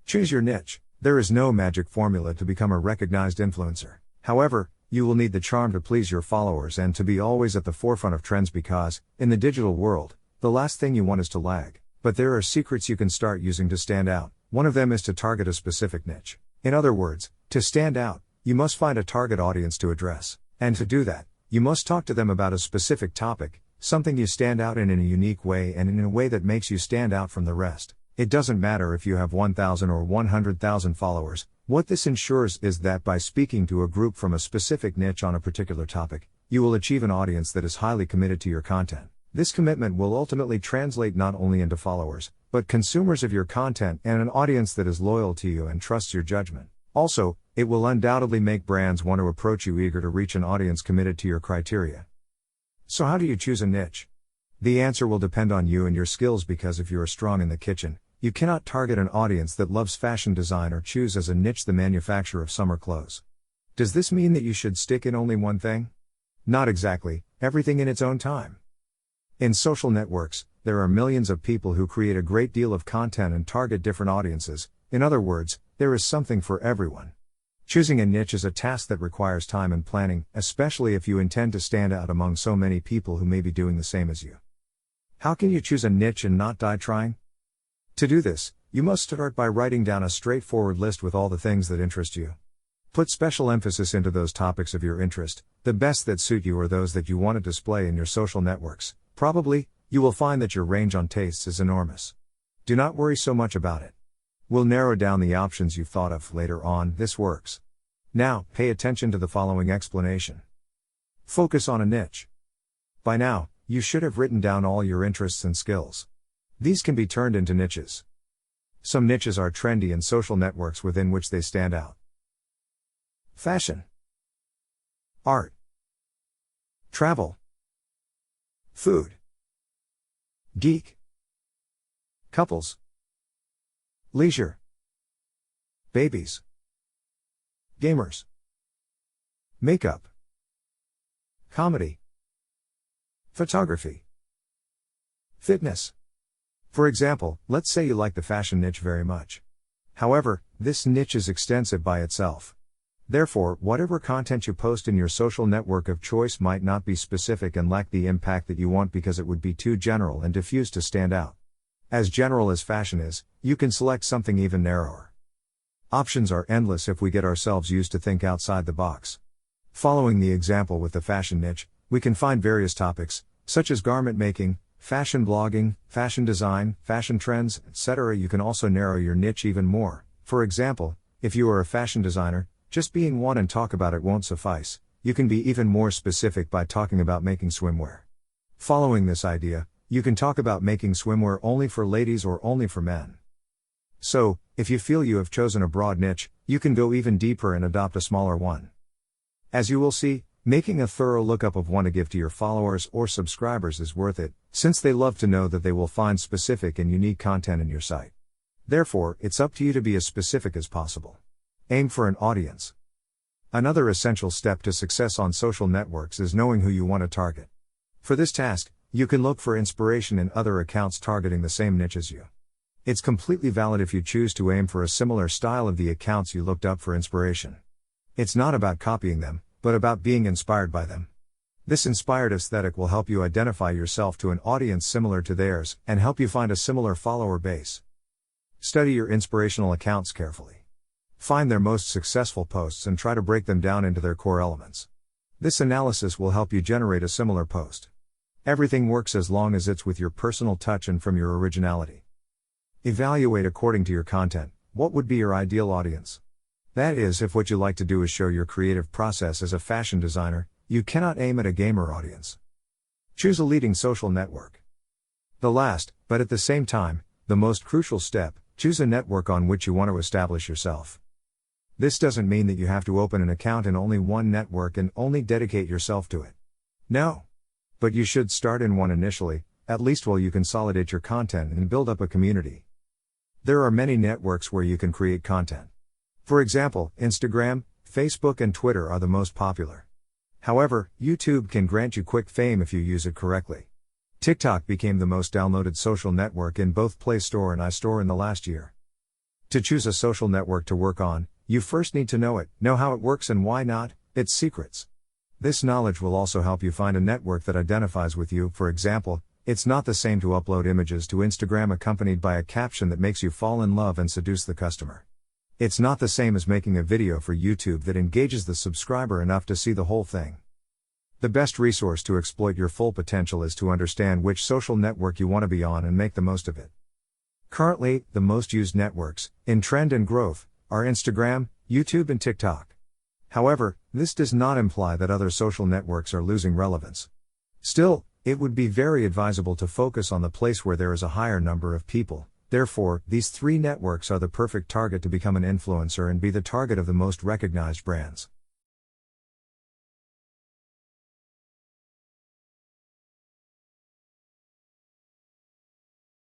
Choose your niche. There is no magic formula to become a recognized influencer. However, you will need the charm to please your followers and to be always at the forefront of trends because, in the digital world, the last thing you want is to lag. But there are secrets you can start using to stand out. One of them is to target a specific niche. In other words, to stand out, you must find a target audience to address. And to do that, you must talk to them about a specific topic, something you stand out in a unique way and in a way that makes you stand out from the rest. It doesn't matter if you have 1,000 or 100,000 followers. What this ensures is that by speaking to a group from a specific niche on a particular topic, you will achieve an audience that is highly committed to your content. This commitment will ultimately translate not only into followers, but consumers of your content and an audience that is loyal to you and trusts your judgment. Also, it will undoubtedly make brands want to approach you eager to reach an audience committed to your criteria. So how do you choose a niche? The answer will depend on you and your skills because if you are strong in the kitchen, you cannot target an audience that loves fashion design or choose as a niche the manufacture of summer clothes. Does this mean that you should stick in only one thing? Not exactly, everything in its own time. In social networks, there are millions of people who create a great deal of content and target different audiences. In other words, there is something for everyone. Choosing a niche is a task that requires time and planning, especially if you intend to stand out among so many people who may be doing the same as you. How can you choose a niche and not die trying? To do this, you must start by writing down a straightforward list with all the things that interest you. Put special emphasis into those topics of your interest. The best that suit you are those that you want to display in your social networks. Probably, you will find that your range on tastes is enormous. Do not worry so much about it. We'll narrow down the options you've thought of later on. This works. Now, pay attention to the following explanation. Focus on a niche. By now, you should have written down all your interests and skills. These can be turned into niches. Some niches are trendy in social networks within which they stand out. Fashion, art, travel, food, geek, couples, leisure, babies, gamers, makeup, comedy, photography, fitness. For example, let's say you like the fashion niche very much. However, this niche is extensive by itself. Therefore, whatever content you post in your social network of choice might not be specific and lack the impact that you want because it would be too general and diffuse to stand out. As general as fashion is, you can select something even narrower. Options are endless if we get ourselves used to think outside the box. Following the example with the fashion niche, we can find various topics, such as garment making, fashion blogging, fashion design, fashion trends, etc. You can also narrow your niche even more. For example, if you are a fashion designer, just being one and talk about it won't suffice. You can be even more specific by talking about making swimwear. Following this idea, you can talk about making swimwear only for ladies or only for men. So, if you feel you have chosen a broad niche, you can go even deeper and adopt a smaller one. As you will see, making a thorough lookup of one to give to your followers or subscribers is worth it, since they love to know that they will find specific and unique content in your site. Therefore, it's up to you to be as specific as possible. Aim for an audience. Another essential step to success on social networks is knowing who you want to target. For this task, you can look for inspiration in other accounts targeting the same niche as you. It's completely valid if you choose to aim for a similar style of the accounts you looked up for inspiration. It's not about copying them, but about being inspired by them. This inspired aesthetic will help you identify yourself to an audience similar to theirs and help you find a similar follower base. Study your inspirational accounts carefully. Find their most successful posts and try to break them down into their core elements. This analysis will help you generate a similar post. Everything works as long as it's with your personal touch and from your originality. Evaluate according to your content. What would be your ideal audience? That is, if what you like to do is show your creative process as a fashion designer, you cannot aim at a gamer audience. Choose a leading social network. The last, but at the same time, the most crucial step, choose a network on which you want to establish yourself. This doesn't mean that you have to open an account in only one network and only dedicate yourself to it. No. But you should start in one initially, at least while you consolidate your content and build up a community. There are many networks where you can create content. For example, Instagram, Facebook and Twitter are the most popular. However, YouTube can grant you quick fame if you use it correctly. TikTok became the most downloaded social network in both Play Store and iStore in the last year. To choose a social network to work on, you first need to know it, know how it works and why not, its secrets. This knowledge will also help you find a network that identifies with you. For example, it's not the same to upload images to Instagram accompanied by a caption that makes you fall in love and seduce the customer. It's not the same as making a video for YouTube that engages the subscriber enough to see the whole thing. The best resource to exploit your full potential is to understand which social network you want to be on and make the most of it. Currently, the most used networks, in trend and growth, are Instagram, YouTube and TikTok. However, this does not imply that other social networks are losing relevance. Still, it would be very advisable to focus on the place where there is a higher number of people. Therefore, these 3 networks are the perfect target to become an influencer and be the target of the most recognized brands.